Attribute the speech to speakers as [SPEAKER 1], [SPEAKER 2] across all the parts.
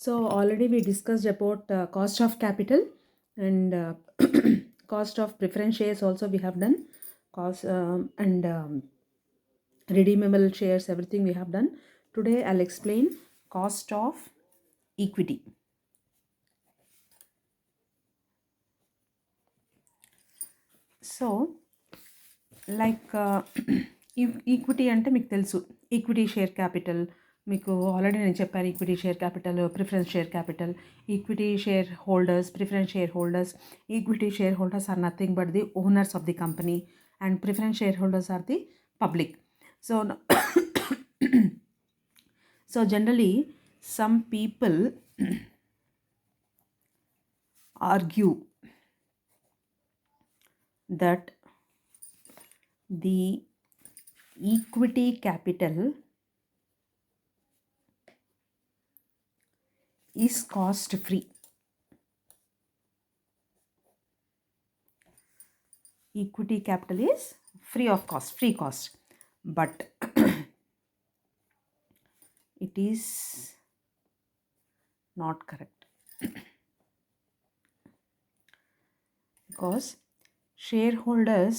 [SPEAKER 1] So already we discussed about cost of capital and cost of preference shares also we have done. Cost and redeemable shares, everything we have done. Today I'll explain cost of equity. So like equity అంటే మీకు తెలుసు, equity share capital మీకు already నేను చెప్పాను. Equity share capital, preference share capital, equity share holders, preference share holders. Equity share holders are nothing but the owners of the company and preference share holders are the public. So so generally some people argue that the equity capital is cost free. Equity capital is free of cost, free cost, but it is not correct because shareholders,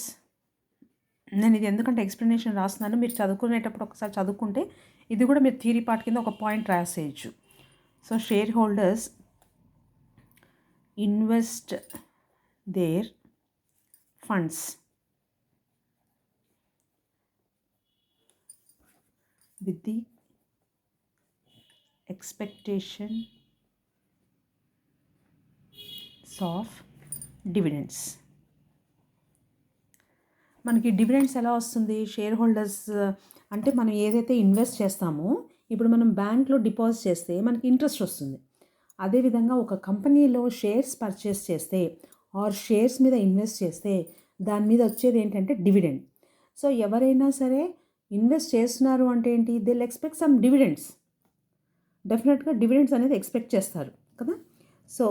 [SPEAKER 1] నేను ఇది ఎందుకంటే explanation రాస్తున్నాను, మీరు చదువుకునేటప్పుడు ఒకసారి చదువుకుంటే ఇది కూడా మీరు థియరీ పార్ట్ కింద ఒక పాయింట్ రాసేయచ్చు. So shareholders invest their funds with the expectation of dividends. మనకి డివిడెండ్స్ ఎలా వస్తుంది? షేర్ హోల్డర్స్ అంటే మనం ఏదైతే ఇన్వెస్ట్ చేస్తామో, ఇప్పుడు మనం బ్యాంక్లో డిపాజిట్ చేస్తే మనకి ఇంట్రెస్ట్ వస్తుంది. అదేవిధంగా ఒక కంపెనీలో షేర్స్ పర్చేస్ చేస్తే ఆర్ షేర్స్ మీద ఇన్వెస్ట్ చేస్తే దాని మీద వచ్చేది ఏంటంటే డివిడెండ్. సో ఎవరైనా సరే ఇన్వెస్ట్ చేస్తున్నారు అంటే ఏంటి? They will expect some dividends. డెఫినెట్గా డివిడెండ్స్ అనేది ఎక్స్పెక్ట్ చేస్తారు కదా. So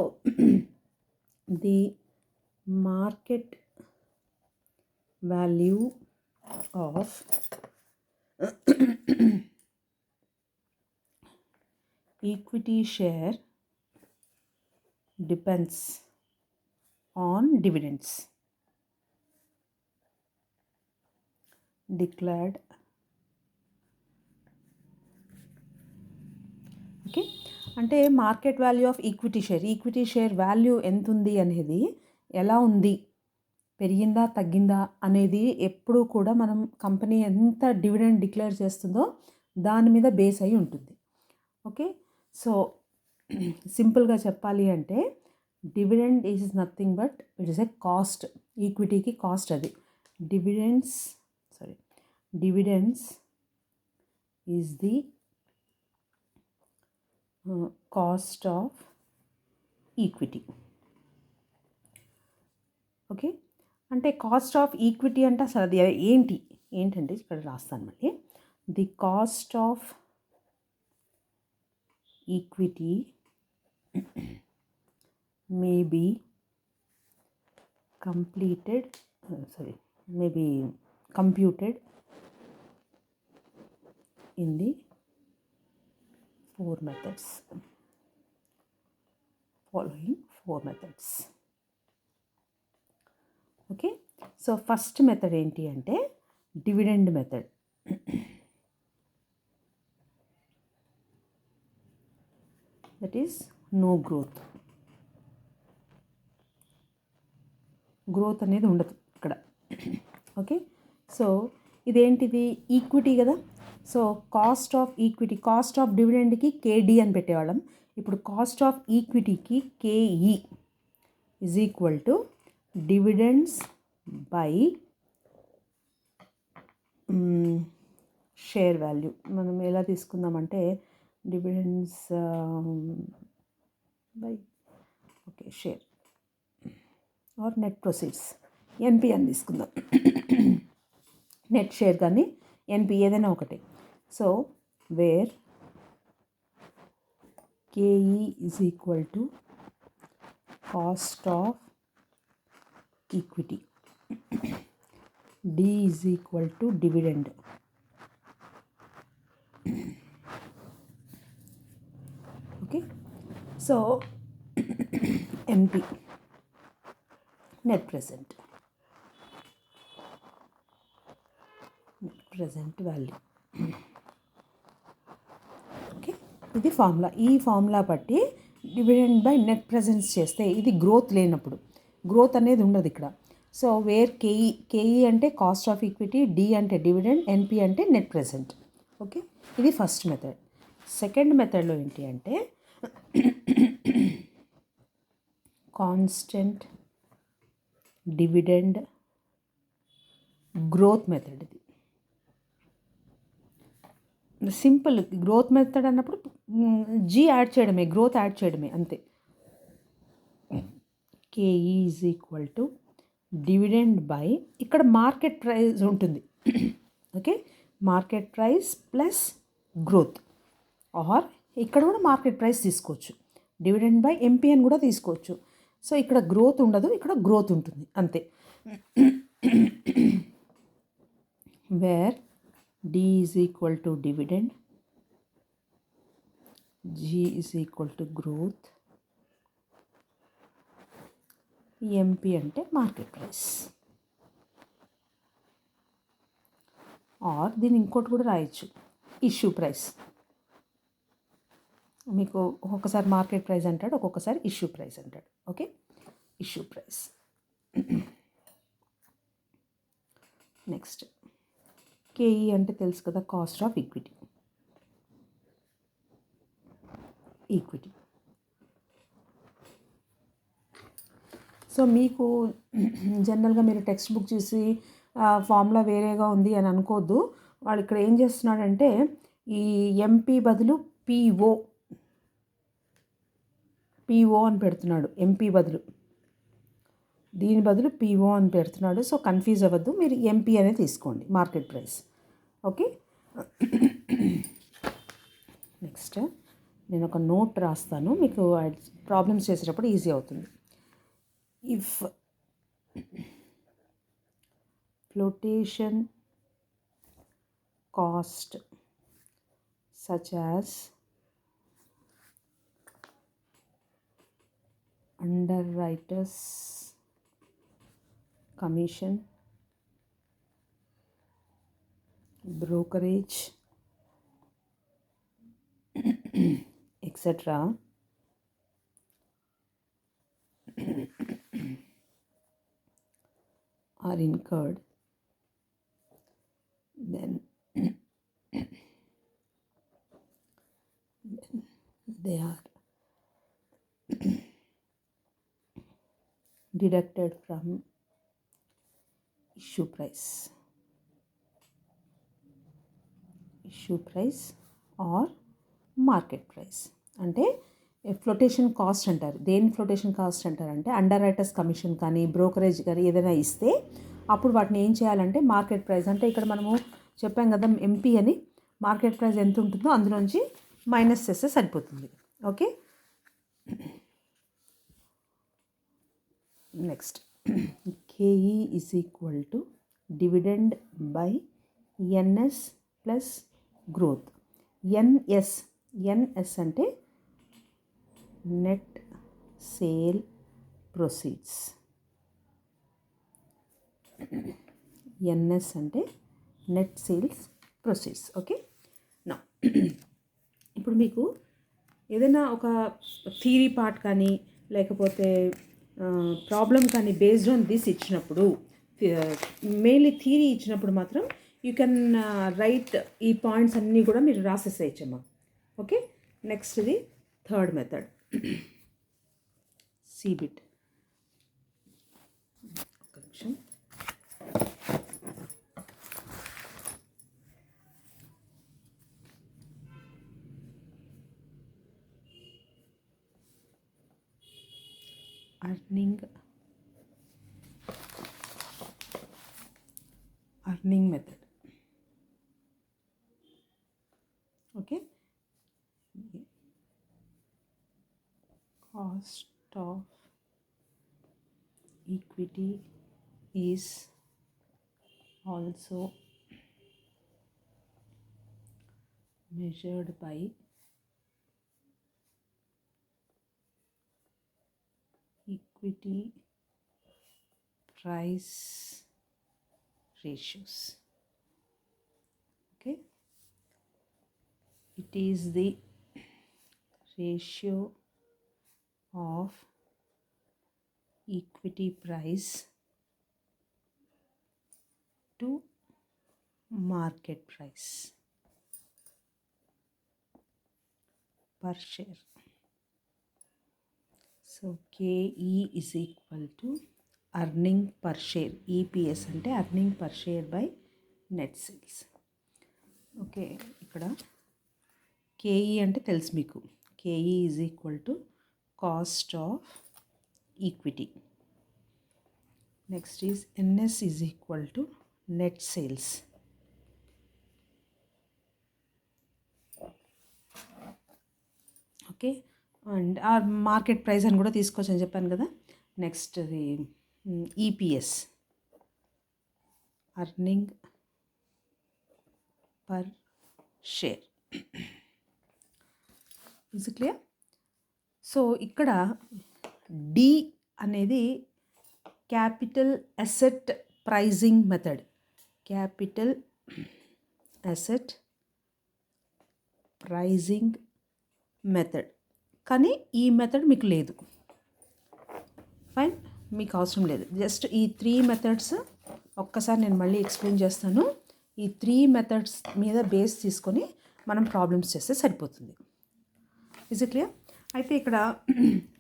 [SPEAKER 1] the market value of equity share depends on dividends declared. Okay, అంటే market value of equity share value ఎంత ఉంది అనేది, ఎలా ఉంది, పెరిగిందా తగ్గిందా అనేది ఎప్పుడూ కూడా మనం కంపెనీ ఎంత డివిడెండ్ డిక్లేర్ చేస్తుందో దాని మీద బేస్ అయి ఉంటుంది. ఓకే, సో సింపుల్గా చెప్పాలి అంటే dividend is nothing but it is a cost. ఈక్విటీకి కాస్ట్ అది. Dividends is the cost of equity. Okay, అంటే కాస్ట్ ఆఫ్ ఈక్విటీ అంటే అసలు అది ఏంటంటే ఇక్కడ రాస్తాను మళ్ళీ. The cost of equity may be computed in the following four methods. Okay, so first method ఏంటి అంటే dividend method. That is no growth అనేది ఉండదు ఇక్కడ. ఓకే, సో ఇదేంటిది? ఈక్విటీ కదా. So cost of equity, cost of డివిడెండ్కి K D అని పెట్టేవాళ్ళం. ఇప్పుడు కాస్ట్ ఆఫ్ ఈక్విటీకి K E is equal to dividends by share value. మనం ఎలా తీసుకుందామంటే dividends by share or net proceeds, N P అని తీసుకుందాం. నెట్ షేర్ కానీ ఎన్పి ఏదైనా ఒకటి. So where K E is equal to cost of equity, D is equal to dividend. Okay, so N P net present value. Okay, ఇది formula. ఈ formula బట్టి dividend by net presence చేస్తే ఇది గ్రోత్ లేనప్పుడు, growth అనేది ఉండదు ఇక్కడ. సో వేర్ కేఈ అంటే కాస్ట్ ఆఫ్ ఈక్విటీ, డి అంటే డివిడెండ్, ఎన్పి అంటే నెట్ ప్రెజెంట్. ఓకే, ఇది ఫస్ట్ మెథడ్. సెకండ్ మెథడ్లో ఏంటి అంటే కాన్స్టెంట్ డివిడెండ్ గ్రోత్ మెథడ్. ఇది సింపుల్. గ్రోత్ మెథడ్ అన్నప్పుడు జీ యాడ్ చేయడమే, గ్రోత్ యాడ్ చేయడమే అంతే. K E is equal to dividend by, ఇక్కడ మార్కెట్ ప్రైస్ ఉంటుంది. Okay, market price plus growth, or ఇక్కడ కూడా మార్కెట్ ప్రైస్ తీసుకోవచ్చు. డివిడెండ్ బై ఎంపీ అని కూడా తీసుకోవచ్చు. సో ఇక్కడ గ్రోత్ ఉండదు, ఇక్కడ గ్రోత్ ఉంటుంది అంతే. Where D is equal to dividend, G is equal to growth, MP అంటే మార్కెట్ ప్రైస్. ఆర్ దీన్ని ఇంకోటి కూడా రాయొచ్చు, ఇష్యూ ప్రైస్. మీకు ఒక్కొక్కసారి మార్కెట్ ప్రైస్ అంటాడు, ఒక్కొక్కసారి ఇష్యూ ప్రైస్ అంటాడు. Okay, issue price. Next K E అంటే తెలుసు కదా, కాస్ట్ ఆఫ్ ఈక్విటీ. సో మీకు జనరల్గా మీరు టెక్స్ట్ బుక్ చూసి ఫార్ములా వేరేగా ఉంది అని అనుకోవద్దు. వాళ్ళు ఇక్కడ ఏం చేస్తున్నాడంటే ఈ ఎంపీ బదులు పిఓ అని పెడుతున్నాడు. ఎంపీ బదులు, దీని బదులు పిఓ అని పెడుతున్నాడు. సో కన్ఫ్యూజ్ అవ్వద్దు, మీరు ఎంపీ అనేది తీసుకోండి, మార్కెట్ ప్రైస్. ఓకే, నెక్స్ట్ నేను ఒక నోట్ రాస్తాను, మీకు ప్రాబ్లమ్స్ చేసేటప్పుడు ఈజీ అవుతుంది. If flotation cost such as underwriters commission, brokerage, etc. are incurred, then they are deducted from issue price or market price. అంటే ఫ్లోటేషన్ కాస్ట్ అంటారు. దేని ఫ్లోటేషన్ కాస్ట్ అంటారంటే అండర్ రైటర్స్ కమిషన్ కానీ brokerage కానీ ఏదైనా ఇస్తే అప్పుడు వాటిని ఏం చేయాలంటే మార్కెట్ ప్రైస్, అంటే ఇక్కడ మనము చెప్పాం కదా ఎంపీ అని, మార్కెట్ ప్రైస్ ఎంత ఉంటుందో అందులోంచి మైనస్ చేస్తే సరిపోతుంది. Okay, next K E is equal to dividend by N S plus growth. N S అంటే నెట్ సేల్ ప్రొసీడ్స్. ఎన్ఎస్ అంటే నెట్ సేల్స్ ప్రొసీడ్స్. ఓకే, నా ఇప్పుడు మీకు ఏదైనా ఒక థియరీ పార్ట్ కానీ లేకపోతే ప్రాబ్లం కానీ బేస్డ్ ఆన్ దిస్ ఇచ్చినప్పుడు, మెయిన్లీ థియరీ ఇచ్చినప్పుడు మాత్రం యూ కెన్ రైట్ ఈ పాయింట్స్ అన్నీ కూడా మీరు రాసేసేయచ్చమ్మా. ఓకే, నెక్స్ట్ ఇది థర్డ్ మెథడ్, సిబిట్. ఒక నిమిషం. earning method. Okay, cost of equity is also measured by equity price ratios. Okay, it is the ratio of equity price to market price per share. So KE is equal to earning per share. EPS అంటే earning per share by net sales. Okay, ఇక్కడ K E అంటే తెలుసు మీకు. K E is equal to cost of equity. Next is N S is equal to net sales. Okay, and ఆ market price అని కూడా తీసుకోవచ్చు అని చెప్పాను కదా. నెక్స్ట్ అది EPS, earning per share. Is clear? So ఇక్కడ డి అనేది capital asset pricing method. Capital asset pricing method, కానీ ఈ మెథడ్ మీకు లేదు. ఫైన్, మీకు అవసరం లేదు. జస్ట్ ఈ 3 మెథడ్స్ ఒక్కసారి నేను మళ్ళీ ఎక్స్ప్లెయిన్ చేస్తాను. ఈ 3 మెథడ్స్ మీద బేస్ తీసుకొని మనం ప్రాబ్లమ్స్ చేస్తే సరిపోతుంది. Is it clear? అయితే ఇక్కడ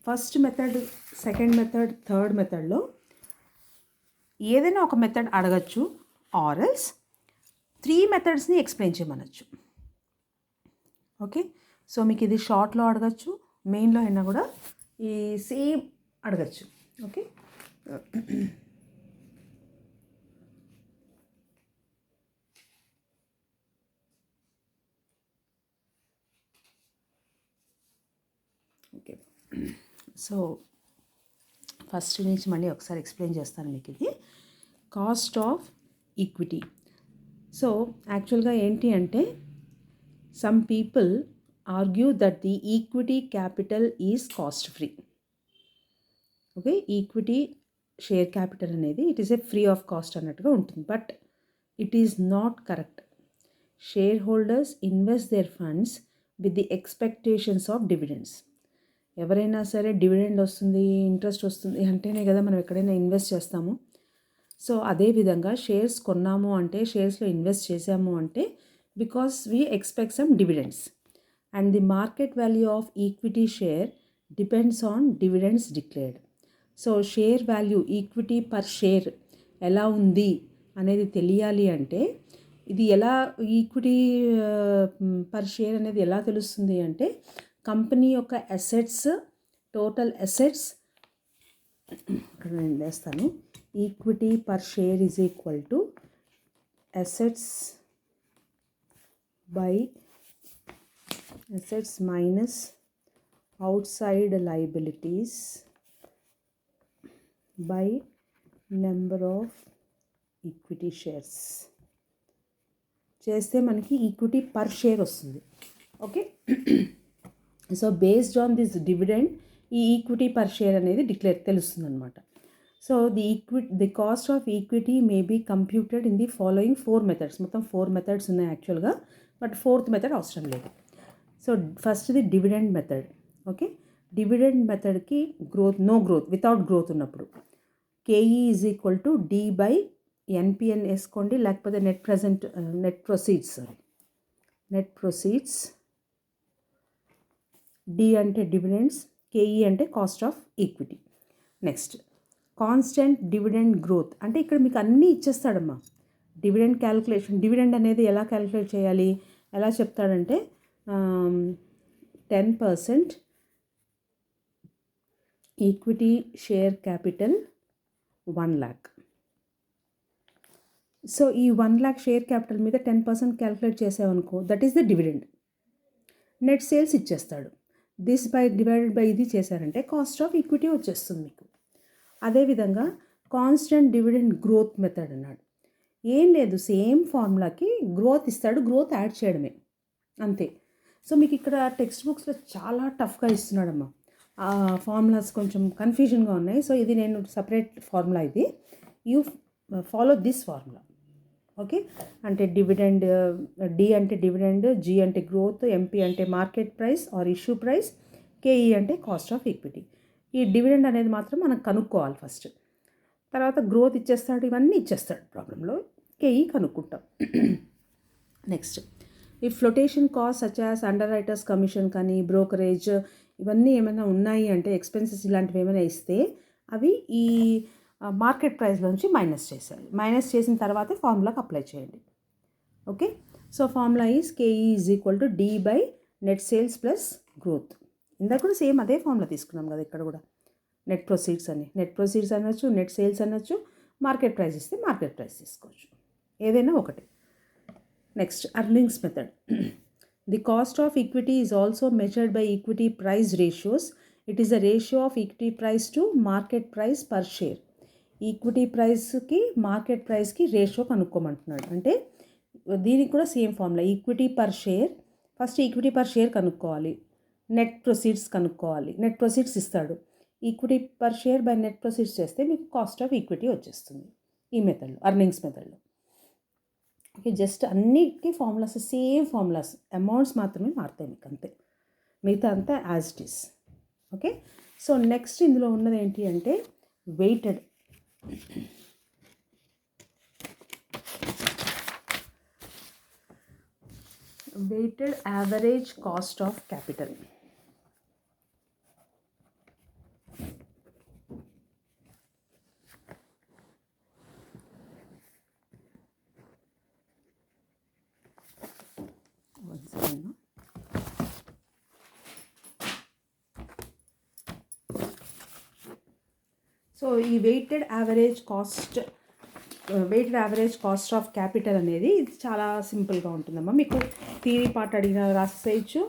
[SPEAKER 1] first method, second method, third మెథడ్లో ఏదైనా ఒక మెథడ్ అడగచ్చు, ఆర్ఎల్స్ 3 మెథడ్స్ని ఎక్స్ప్లెయిన్ చేయమనొచ్చు. ఓకే, సో మీకు ఇది షార్ట్లో అడగచ్చు, మెయిన్లో అయినా కూడా ఈ సేమ్ అడగచ్చు. Okay, okay. సో ఫస్ట్ నుంచి మళ్ళీ ఒకసారి ఎక్స్ప్లెయిన్ చేస్తాను మీకు. ఇది కాస్ట్ ఆఫ్ ఈక్విటీ. సో యాక్చువల్గా ఏంటి అంటే, some people argue that the equity capital is cost free. Okay, equity share capital అనేది it is a free of cost అన్నట్టుగా ఉంటుంది. But it is not correct. Shareholders invest their funds with the expectations of dividends. ఎవరైనా సరే dividend వస్తుంది, interest వస్తుంది అంటేనే కదా మనం ఎక్కడైనా ఇన్వెస్ట్ చేస్తాము. సో అదేవిధంగా షేర్స్ కొన్నాము అంటే, షేర్స్లో ఇన్వెస్ట్ చేసాము అంటే because we expect some dividends. And the market value of equity share depends on dividends declared. So share value, equity per share ఎలా ఉంది అనేది తెలియాలి అంటే, ఇది ఎలా ఈక్విటీ పర్ షేర్ అనేది ఎలా తెలుస్తుంది అంటే, కంపెనీ యొక్క అసెట్స్, టోటల్ అసెట్స్ ఇక్కడ నేను వేస్తాను. Equity per share is equal to assets by assets minus outside liabilities by number of equity shares చేస్తే మనకి ఈక్విటీ పర్ షేర్ వస్తుంది. Okay, so based on this dividend ఈ ఈక్విటీ పర్ షేర్ అనేది తెలుస్తుంది అనమాట. So the cost of equity may be computed in the following 4 methods. మొత్తం 4 methods ఉన్నాయి యాక్చువల్గా, బట్ 4th మెథడ్ అవసరం లేదు. సో ఫస్ట్ది డివిడెండ్ మెథడ్. ఓకే, డివిడెండ్ మెథడ్కి నో గ్రోత్, వితౌట్ గ్రోత్ ఉన్నప్పుడు K E is equal to D by N P N వేసుకోండి, లేకపోతే నెట్ ప్రొసీడ్స్. డి అంటే డివిడెండ్స్, కేఈ అంటే cost of equity. Next constant dividend growth అంటే ఇక్కడ మీకు అన్నీ ఇచ్చేస్తాడమ్మా. డివిడెండ్ క్యాలిక్యులేషన్, డివిడెండ్ అనేది ఎలా క్యాలిక్యులేట్ చేయాలి, ఎలా చెప్తాడంటే 10% ఈక్విటీ షేర్ క్యాపిటల్ 1 lakh. సో ఈ 1 lakh షేర్ క్యాపిటల్ మీద 10% క్యాలిక్యులేట్ చేసామనుకో, that is the dividend. Net sales ఇచ్చేస్తాడు. దిస్ బై డివైడెడ్ బై ఇది చేశారంటే కాస్ట్ ఆఫ్ ఈక్విటీ వచ్చేస్తుంది మీకు. అదేవిధంగా కాన్స్టెంట్ డివిడెండ్ గ్రోత్ మెథడ్ అన్నాడు. ఏం లేదు, సేమ్ ఫార్ములాకి గ్రోత్ ఇస్తాడు, గ్రోత్ యాడ్ చేయడమే అంతే. సో మీకు ఇక్కడ టెక్స్ట్ బుక్స్లో చాలా టఫ్గా ఇస్తున్నాడమ్మా. ఫార్ములాస్ కొంచెం కన్ఫ్యూజన్గా ఉన్నాయి. సో ఇది నేను సపరేట్ ఫార్ములా ఇది. You follow this formula. Okay, అంటే డివిడెండ్, డి అంటే డివిడెండ్, జీ అంటే గ్రోత్, ఎంపీ అంటే market price or issue price, K E అంటే కాస్ట్ ఆఫ్ ఈక్విటీ. ఈ డివిడెండ్ అనేది మాత్రం మనం కనుక్కోవాలి ఫస్ట్. తర్వాత గ్రోత్ ఇచ్చేస్తాడు, ఇవన్నీ ఇచ్చేస్తాడు ప్రాబ్లంలో, కేఈ కనుక్కుంటాం. నెక్స్ట్, ఈ flotation cost such as under writers commission కానీ బ్రోకరేజ్ ఇవన్నీ ఏమైనా ఉన్నాయి అంటే ఎక్స్పెన్సెస్ ఇలాంటివి ఏమైనా ఇస్తే అవి ఈ మార్కెట్ ప్రైస్లోంచి మైనస్ చేయాలి. మైనస్ చేసిన తర్వాతే ఫార్ములాకి అప్లై చేయండి. Okay, so formula is K E is equal to D by net sales plus growth. ఇందాక కూడా సేమ్ అదే ఫార్ములా తీసుకున్నాం కదా ఇక్కడ కూడా. నెట్ ప్రొసీడ్స్ అని, నెట్ ప్రొసీడ్స్ అనొచ్చు, నెట్ సేల్స్ అనొచ్చు, మార్కెట్ ప్రైస్ ఇస్తే మార్కెట్ ప్రైస్ తీసుకోవచ్చు, ఏదైనా ఒకటి. Next, earnings method. The cost of equity is also measured by equity price ratios. It is the ratio of equity price to market price per share. Equity ప్రైస్కి market ప్రైస్కి ratio కనుక్కోమంటున్నాడు. అంటే దీనికి కూడా same formula, equity per share. First equity per share కనుక్కోవాలి, net proceeds కనుక్కోవాలి, net proceeds ఇస్తాడు, equity per share by net proceeds చేస్తే మీకు కాస్ట్ ఆఫ్ ఈక్విటీ వచ్చేస్తుంది ఈ మెథడ్లో, అర్నింగ్స్ మెథడ్లో. ఓకే, జస్ట్ అన్నిటికీ ఫార్ములాస్ సేమ్ ఫార్ములాస్, అమౌంట్స్ మాత్రమే మారుతాయి మీకు అంతే, మిగతా అంతా as it is. Okay, so next ఇందులో ఉన్నది ఏంటి అంటే weighted. Weighted average cost of capital. So ఈ weighted average cost of capital అనేది ఇది చాలా సింపుల్గా ఉంటుందమ్మా. మీకు థియరీ పార్ట్ అడిగిన రాసేయచ్చు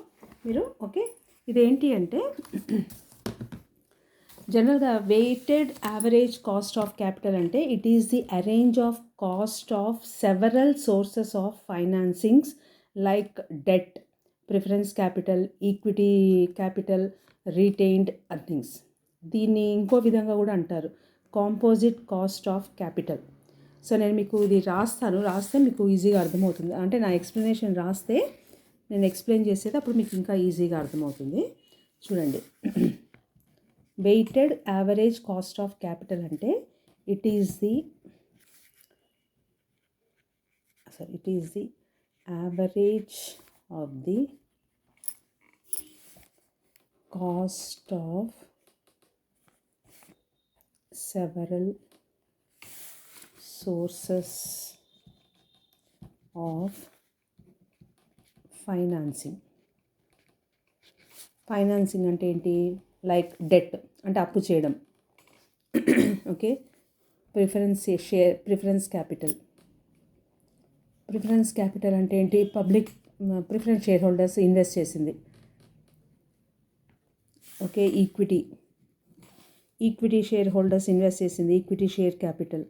[SPEAKER 1] మీరు. ఓకే, ఇదేంటి అంటే జనరల్గా weighted average cost of capital అంటే it is the average of cost of several sources of financings like debt, preference capital, equity capital, retained earnings. దీన్ని ఇంకో విధంగా కూడా అంటారు composite cost of capital. So నేను మీకు ఇది రాస్తే మీకు ఈజీగా అర్థమవుతుంది. అంటే నా ఎక్స్ప్లెనేషన్ రాస్తే నేను ఎక్స్ప్లెయిన్ చేసేది అప్పుడు మీకు ఇంకా ఈజీగా అర్థమవుతుంది. చూడండి, weighted average cost of capital అంటే it is the average of the cost of several sources of financing. Financing అంటే ఏంటి? లైక్ డెట్ అంటే అప్పు చేయడం. ఓకే, ప్రిఫరెన్స్ క్యాపిటల్ అంటే ఏంటి? Public preference share holders invest చేసింది. Okay, equity share holders invest చేసింది, equity share capital.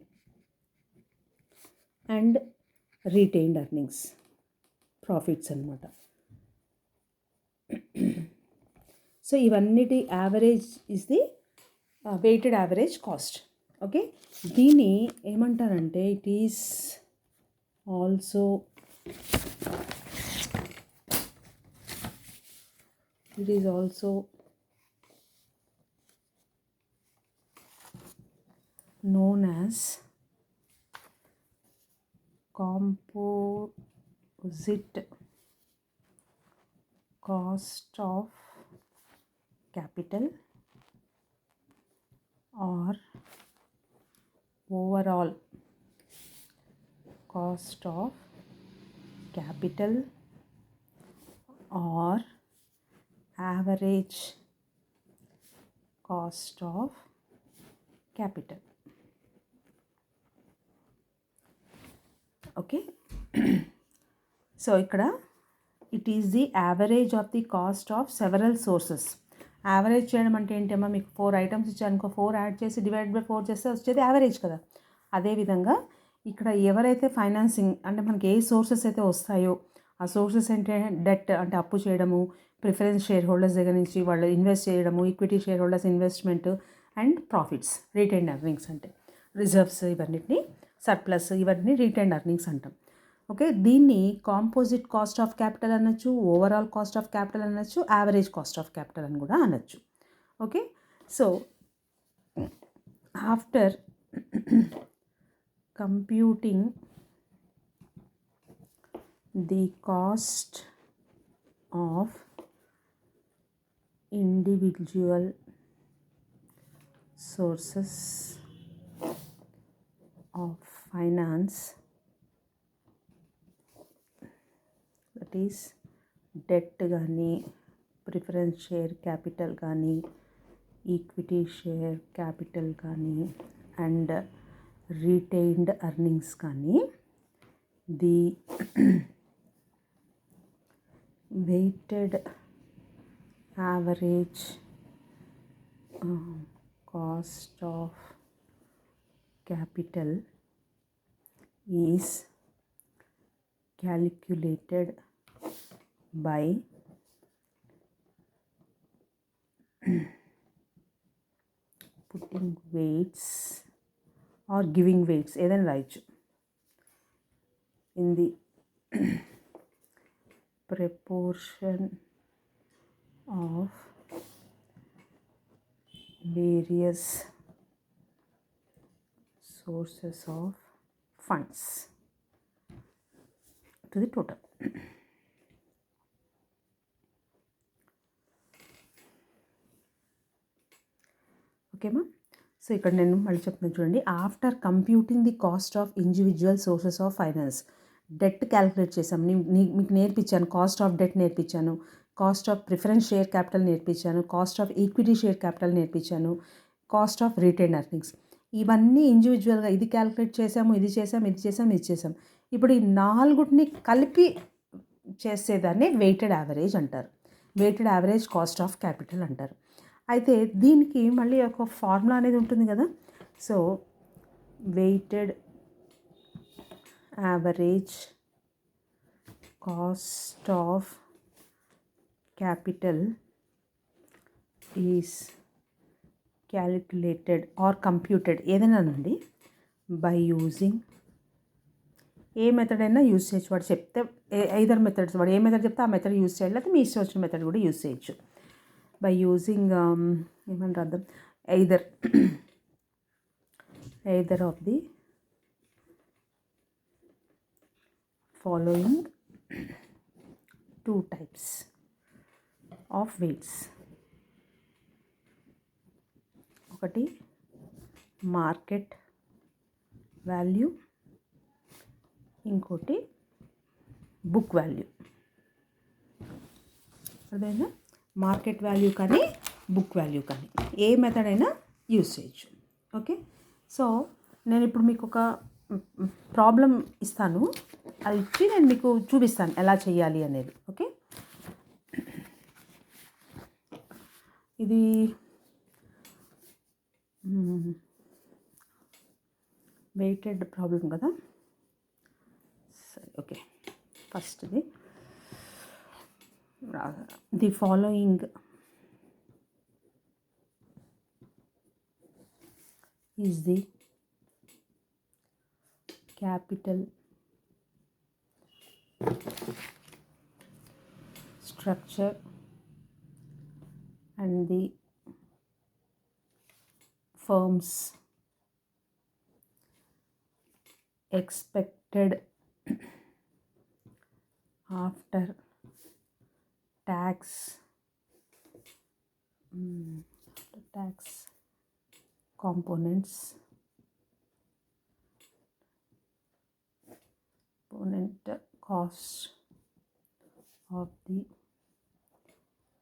[SPEAKER 1] And retained earnings, profits అన్నమాట. సో ఇవన్నిటి average is the weighted average cost. Okay, దీన్ని ఏమంటారంటే it is also known as composite cost of capital or overall cost of capital or average cost of capital. Okay, so ఇక్కడ it is the average of the cost of several sources. Average చేయడం అంటే ఏంటమ్మా, మీకు 4 items ఇచ్చారనుకో, 4 add చేసి divide by 4 చేస్తే వచ్చేది average కదా. అదేవిధంగా ఇక్కడ ఎవరైతే ఫైనాన్సింగ్ అంటే మనకి ఏ సోర్సెస్ అయితే వస్తాయో ఆ ఆ సోర్సెస్ అంటే డెట్ అంటే అప్పు చేయడము, ప్రిఫరెన్స్ షేర్ హోల్డర్స్ దగ్గర నుంచి వాళ్ళు ఇన్వెస్ట్ చేయడము, equity share holders investment and profits, retained earnings అంటే రిజర్వ్స్, ఇవన్నిటిని సర్ప్లస్, ఇవన్నీ రిటైన్డ్ ఎర్నింగ్స్ అంటాం. ఓకే, దీన్ని కాంపోజిట్ కాస్ట్ ఆఫ్ క్యాపిటల్ అనొచ్చు, ఓవరాల్ కాస్ట్ ఆఫ్ క్యాపిటల్ అనొచ్చు, యావరేజ్ కాస్ట్ ఆఫ్ క్యాపిటల్ అని కూడా అనొచ్చు. Okay, so after computing the cost of individual sources of finance, that is debt కానీ, ప్రిఫరెన్స్ షేర్ క్యాపిటల్ కానీ, equity share capital కానీ and retained earnings కానీ, the weighted average cost of capital is calculated by putting weights or giving weights, ఏదైనా రాయొచ్చు, in the proportion of various sources of funds to the total. ఓకేమా? So ఇక్కడ నేను మళ్ళీ చెప్తున్నాను చూడండి. After computing the cost of individual sources of finance, debt calculate చేసాం. మీకు నేర్పించాను, కాస్ట్ ఆఫ్ డెట్ నేర్పించాను, cost of preference share capital నేర్పించాను, cost of equity share capital నేర్పించాను, కాస్ట్ ఆఫ్ రిటైన్ ఎర్నింగ్స్. ఇవన్నీ ఇండివిజువల్గా ఇది క్యాలిక్యులేట్ చేసాము, ఇది చేసాము, ఇది చేసాము, ఇది చేసాము. ఇప్పుడు ఈ నాలుగుటిని కలిపి చేసేదాన్ని వెయిటెడ్ యావరేజ్ అంటారు, weighted average cost of capital అంటారు. అయితే దీనికి మళ్ళీ ఒక ఫార్ములా అనేది ఉంటుంది కదా. So weighted average cost of capital is calculated or computed, ఏదైనా అండి, by using, ఏ మెథడ్ అయినా యూజ్ చేయొచ్చు. వాడు చెప్తే ఐదర్ మెథడ్స్, వాడు ఏ మెథడ్ చెప్తే ఆ మెథడ్ యూజ్ చేయాలి, లేకపోతే మీ ఇష్టం వచ్చిన మెథడ్ కూడా యూజ్ చేయొచ్చు. బై యూజింగ్ ఏమని రాద్దాం, either of the following two types of weights. ఒకటి మార్కెట్ వాల్యూ, ఇంకోటి బుక్ వాల్యూ. అదైనా మార్కెట్ వాల్యూ కానీ బుక్ వాల్యూ కానీ ఏ మెథడ్ అయినా యూజ్ చేయొచ్చు. ఓకే, సో నేను ఇప్పుడు మీకు ఒక ప్రాబ్లం ఇస్తాను, అది ఇచ్చి నేను మీకు చూపిస్తాను ఎలా చేయాలి అనేది. ఓకే, ఇది వెయిటెడ్ ప్రాబ్లం కదా. సరే, ఓకే, ఫస్ట్ది the following is the capital structure and the firm's expected after tax component cost of the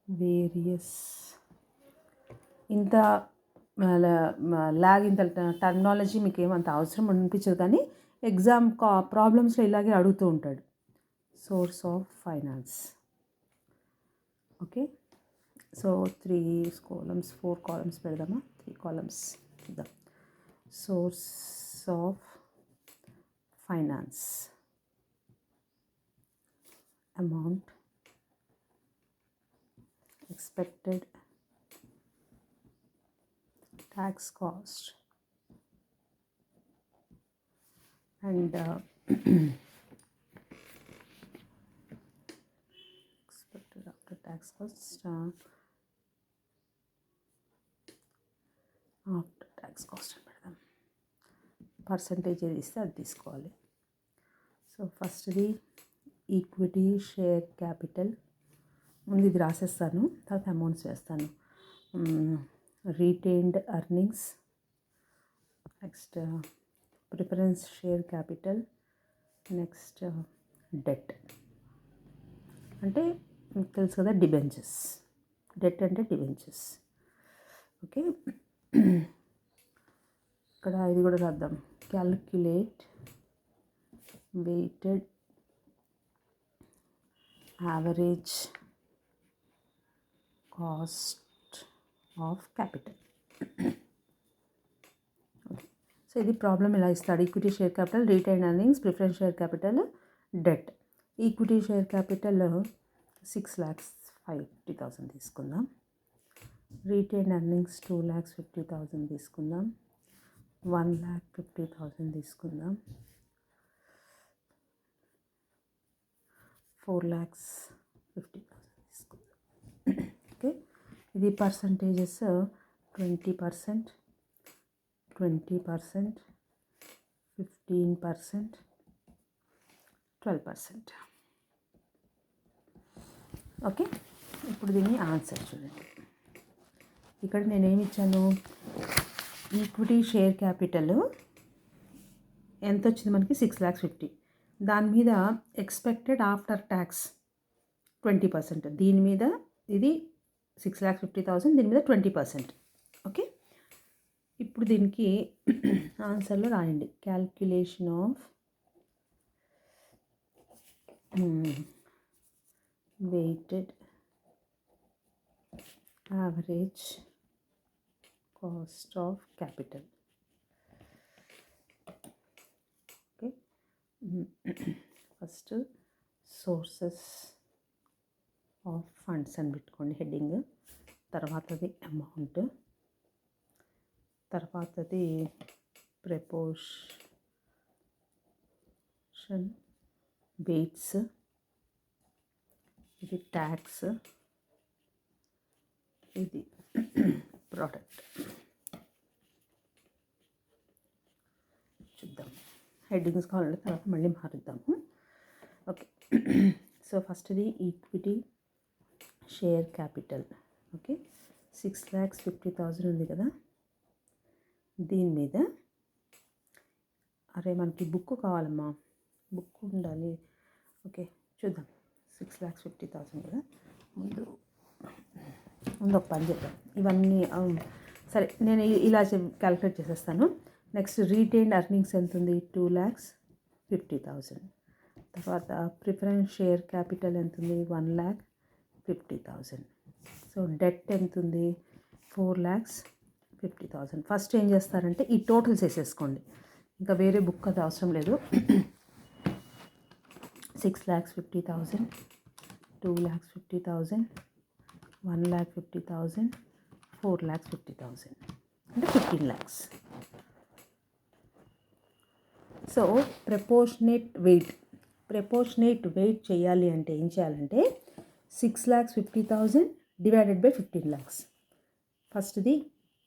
[SPEAKER 1] various. ఇంత లాగ్, ఇంత టర్మినాలజీ మీకు ఏమంత అవసరం అనిపించదు, కానీ ఎగ్జామ్ ప్రాబ్లమ్స్లో ఇలాగే అడుగుతూ ఉంటాడు. Source of finance. Okay, so 3 columns 4 columns పెడదామా, 3 columns చూద్దాం. Source of finance, amount, expected tax cost, and expected after tax cost, after tax cost అని పెడదాం. పర్సంటేజ్ ఏది ఇస్తే అది తీసుకోవాలి. సో ఫస్ట్ది ఈక్విటీ షేర్ క్యాపిటల్, ముందు ఇది రాసేస్తాను, తర్వాత అమౌంట్స్ వేస్తాను. Retained earnings, next preference share capital, next debt. అంటే మీకు తెలుసు కదా, డిబెంచర్స్. డెట్ అంటే డిబెంచర్స్. ఓకే, ఇక్కడ ఇది కూడా రాద్దాం. Calculate weighted average cost of capital. Okay, so ఇది ప్రాబ్లం ఇలా ఇస్తాడు. Equity share capital, retain earnings, preference share capital, debt. ఈక్విటీ షేర్ క్యాపిటల్ 6,50,000 తీసుకుందాం. రీటైన్ ఎర్నింగ్స్ 2,50,000 తీసుకుందాం. 1,50,000 తీసుకుందాం. 4,50,000 తీసుకుందాం. ఓకే, ఇది పర్సంటేజెస్ 20%, 20%, 15%, 12%. ఓకే, ఇప్పుడు దీన్ని ఆన్సర్ చూడండి. ఇక్కడ నేనేమి ఇచ్చాను, ఈక్విటీ షేర్ క్యాపిటల్ ఎంత వచ్చింది మనకి, 6,50,000. దాని మీద ఎక్స్పెక్టెడ్ ఆఫ్టర్ ట్యాక్స్ 20%. దీని మీద ఇది 6,50,000, దీని మీద 20%. ఓకే, ఇప్పుడు దీనికి ఆన్సర్లో రాయండి. Calculation of weighted average cost of capital. Okay, first sources of funds అని పెట్టుకోండి హెడ్డింగ్. తర్వాతది అమౌంట్, తర్వాతది ప్రపోర్షన్ వెయిట్స్, ఇది ట్యాక్స్, ఇది ప్రోడక్ట్. చూద్దాం, హెడ్డింగ్స్ కావాలంటే తర్వాత మళ్ళీ మారుద్దాము. ఓకే, సో ఫస్ట్ది ఈక్విటీ షేర్ క్యాపిటల్. ఓకే, 6,50,000 ఉంది కదా, దీని మీద అరే మనకి బుక్ కావాలమ్మా, బుక్ ఉండాలి. ఓకే, చూద్దాం. 6,50,000 కదా, ముందు ఒక పని చేద్దాం. ఇవన్నీ సరే, నేను ఇలా క్యాలిక్యులేట్ చేసేస్తాను. నెక్స్ట్ రీటైన్డ్ ఎర్నింగ్స్ ఎంత ఉంది, 2,50,000. తర్వాత ప్రిఫరెన్స్ షేర్ క్యాపిటల్ ఎంత ఉంది, 1,50,000. సో డెట్ ఎంత ఉంది, 4,50,000. ఫస్ట్ ఏం చేస్తారంటే ఈ టోటల్స్ వేసేసుకోండి, ఇంకా వేరే బుక్ అది అవసరం లేదు. 6,50,000, 2,50,000, 1,50,000, 4,50,000, అంటే 15 lakhs. సో ప్రపోర్షనేట్ వెయిట్ చేయాలి అంటే ఏం చేయాలంటే 6,50,000 డివైడెడ్ బై 15 lakhs. ఫస్ట్ది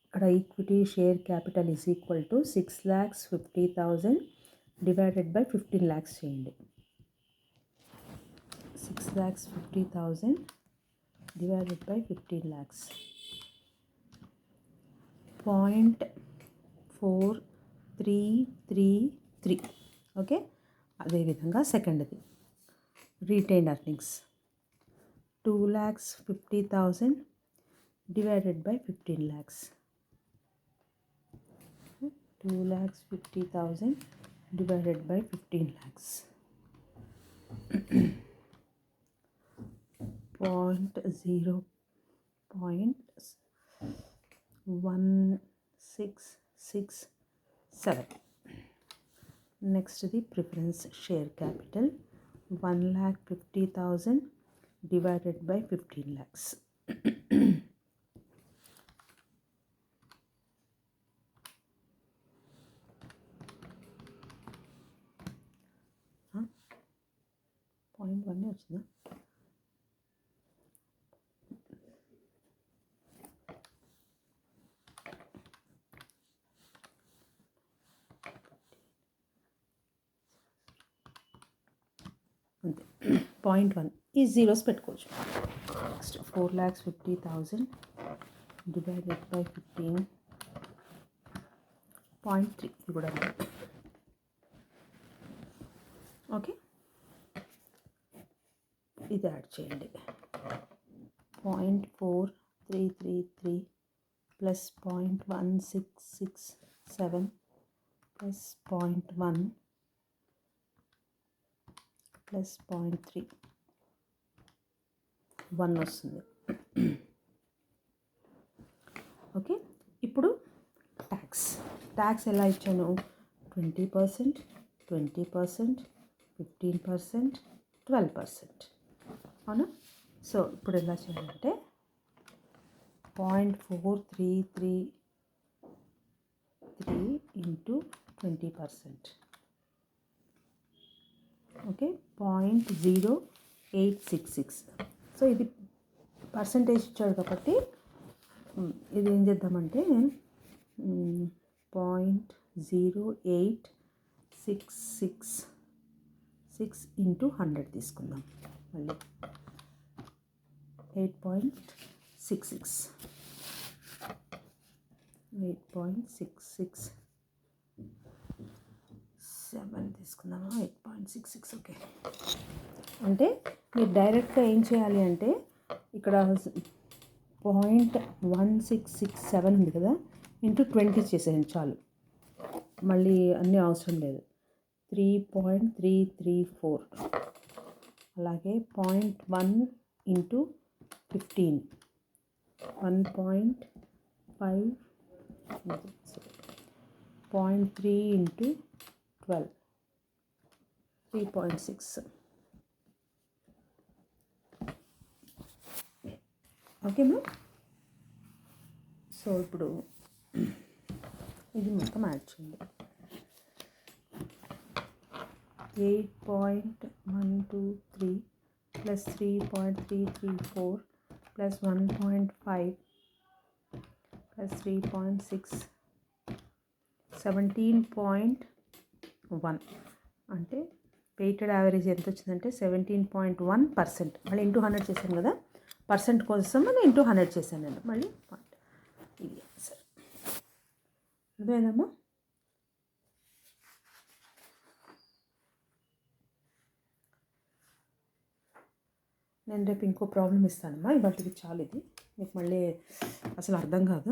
[SPEAKER 1] ఇక్కడ equity share capital is equal to 6,50,000 divided by 15 lakhs చేయండి. 6,50,000 divided by 15 lakhs. 0.4333. ఓకే, అదేవిధంగా సెకండ్ది retained earnings 2,50,000 divided by 15 lakhs. 2,50,000 divided by 15 lakhs. 0.1667. Next the preference share capital 1,50,000 divided by 15 lakhs. Point 1 వచ్చిందా? అంతే. 0.1 ఈ zeros పెట్టుకోవచ్చు. Next 4,50,000 divided by 15. 0.3 ఇది కూడా అంతే. ఓకే, ఇది యాడ్ చేయండి. 0.4333 ప్లస్ 0.1667 ప్లస్ 0.1 ప్లస్ 0.3 1 వస్తుంది. ఓకే, ఇప్పుడు ట్యాక్స్ ఎలా ఇచ్చాను? 20%, 20%, 15%, 12%. అవునా? సో ఇప్పుడు ఎలా చేయాలంటే 0.4333 ఇంటూ 20%. ఓకే, 0.0866. సో ఇది పర్సంటేజ్ ఇచ్చాడు కాబట్టి ఇది ఏం చేద్దామంటే 0.0866 ఇంటూ 100 తీసుకుందాం. మళ్ళీ 8.66 7 తీసుకుందామా? 8.66. ఓకే, అంటే మీరు డైరెక్ట్గా ఏం చేయాలి అంటే ఇక్కడ 0.1667 ఉంది కదా, ఇంటూ 20 చేసేయండి చాలు. మళ్ళీ అన్నీ అవసరం లేదు. 3.334. అలాగే 0.1 ఇంటూ 15 1.5 0.3 ఇంటూ 12 3.6. ఓకేనా? సో ఇప్పుడు ఇది మొత్తం యాడ్ చేయండి. 8.123 ప్లస్ 3.334 ప్లస్ 1.5 ప్లస్ 3.6 17.1 అంటే వెయిటెడ్ యావరేజ్ ఎంత వచ్చిందంటే 17.1%. మళ్ళీ ఇంటూ 100 చేశాను కదా, పర్సెంట్ కోసం మళ్ళీ ఇంటూ 100 చేశాను నేను. మళ్ళీ ఇది ఆన్సర్. అర్థమైందమ్మా? నేను రేపు ఇంకో ప్రాబ్లం ఇస్తానమ్మా. ఇవాళకి చాలు, ఇది మీకు మళ్ళీ అసలు అర్థం కాదు.